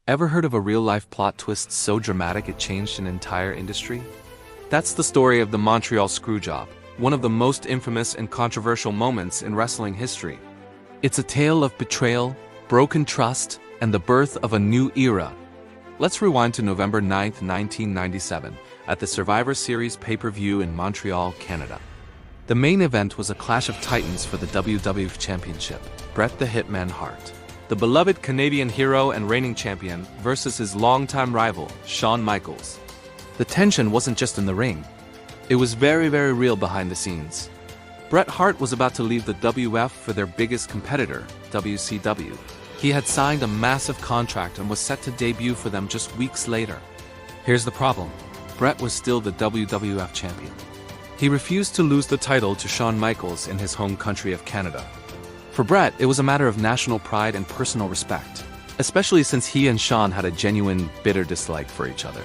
Ever heard of a real-life plot twist so dramatic it changed an entire industry? That's the story of the Montreal Screwjob, one of the most infamous and controversial moments in wrestling history. It's a tale of betrayal, broken trust, and the birth of a new era. Let's rewind to November 9, 1997, at the Survivor Series pay-per-view in Montreal, Canada. The main event was a clash of titans for the WWF Championship, Bret the Hitman Hart, the beloved Canadian hero and reigning champion, versus his longtime rival, Shawn Michaels. The tension wasn't just in the ring. It was very real behind the scenes. Bret Hart was about to leave the WWF for their biggest competitor, WCW. He had signed a massive contract and was set to debut for them just weeks later. Here's the problem. Bret was still the WWF champion. He refused to lose the title to Shawn Michaels in his home country of Canada. For Bret, it was a matter of national pride and personal respect, especially since he and Shawn had a genuine, bitter dislike for each other.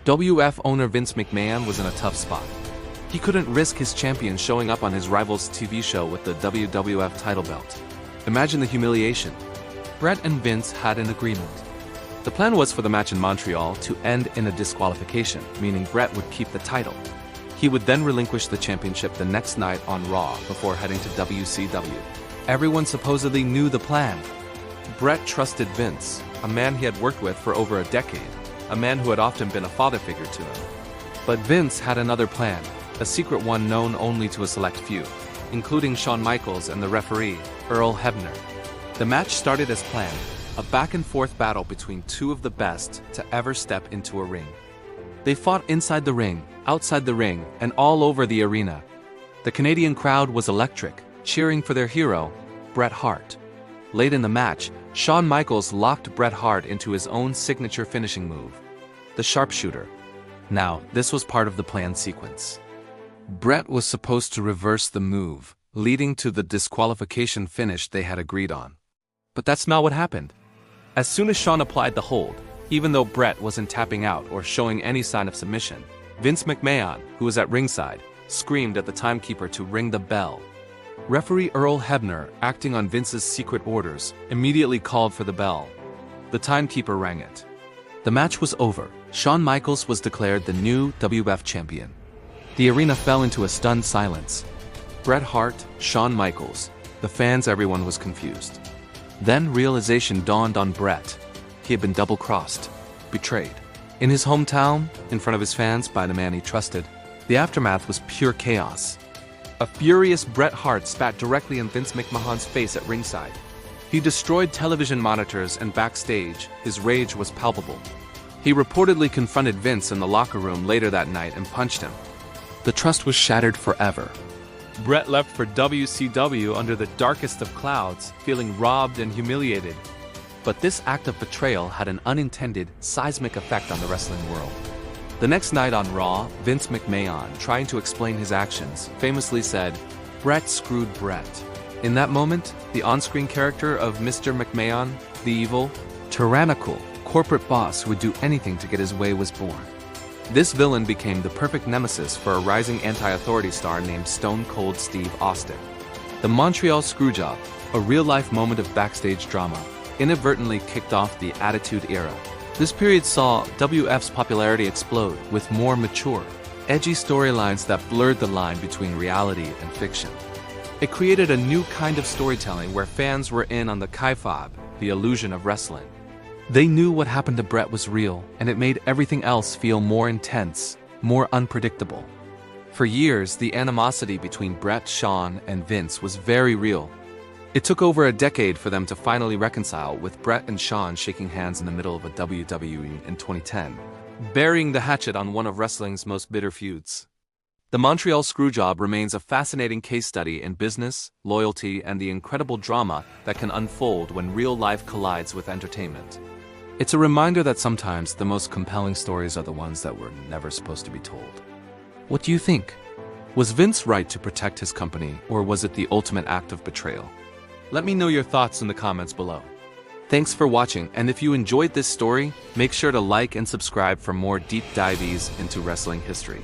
WWF owner Vince McMahon was in a tough spot. He couldn't risk his champion showing up on his rival's TV show with the WWF title belt. Imagine the humiliation. Bret and Vince had an agreement. The plan was for the match in Montreal to end in a disqualification, meaning Bret would keep the title. He would then relinquish the championship the next night on Raw before heading to WCW. Everyone supposedly knew the plan. Bret trusted Vince, a man he had worked with for over a decade, a man who had often been a father figure to him. But Vince had another plan, a secret one known only to a select few, including Shawn Michaels and the referee, Earl Hebner. The match started as planned, a back-and-forth battle between two of the best to ever step into a ring. They fought inside the ring, outside the ring, and all over the arena. The Canadian crowd was electric, cheering for their hero, Bret Hart. Late in the match, Shawn Michaels locked Bret Hart into his own signature finishing move, the sharpshooter. Now, this was part of the planned sequence. Bret was supposed to reverse the move, leading to the disqualification finish they had agreed on. But that's not what happened. As soon as Shawn applied the hold, even though Bret wasn't tapping out or showing any sign of submission, Vince McMahon, who was at ringside, screamed at the timekeeper to ring the bell. Referee Earl Hebner, acting on Vince's secret orders, immediately called for the bell. The timekeeper rang it. The match was over. Shawn Michaels was declared the new WWF champion. The arena fell into a stunned silence. Bret Hart, Shawn Michaels, the fans, everyone was confused. Then realization dawned on Bret. He had been double-crossed, betrayed. In his hometown, in front of his fans, by the man he trusted, the aftermath was pure chaos. A furious Bret Hart spat directly in Vince McMahon's face at ringside. He destroyed television monitors and backstage. His rage was palpable. He reportedly confronted Vince in the locker room later that night and punched him. The trust was shattered forever. Bret left for WCW under the darkest of clouds, feeling robbed and humiliated. But this act of betrayal had an unintended, seismic effect on the wrestling world. The next night on Raw, Vince McMahon, trying to explain his actions, famously said, "Bret screwed Bret." In that moment, the on-screen character of Mr. McMahon, the evil, tyrannical, corporate boss who would do anything to get his way, was born. This villain became the perfect nemesis for a rising anti-authority star named Stone Cold Steve Austin. The Montreal Screwjob, a real-life moment of backstage drama, inadvertently kicked off the Attitude Era. This period saw WWF's popularity explode with more mature, edgy storylines that blurred the line between reality and fiction. It created a new kind of storytelling where fans were in on the kayfabe, the illusion of wrestling. They knew what happened to Bret was real, and it made everything else feel more intense, more unpredictable. For years, the animosity between Bret, Shawn, and Vince was very real. It took over a decade for them to finally reconcile, with Bret and Shawn shaking hands in the middle of a WWE in 2010, burying the hatchet on one of wrestling's most bitter feuds. The Montreal Screwjob remains a fascinating case study in business, loyalty, and the incredible drama that can unfold when real life collides with entertainment. It's a reminder that sometimes the most compelling stories are the ones that were never supposed to be told. What do you think? Was Vince right to protect his company, or was it the ultimate act of betrayal? Let me know your thoughts in the comments below. Thanks for watching, and if you enjoyed this story, make sure to like and subscribe for more deep dives into wrestling history.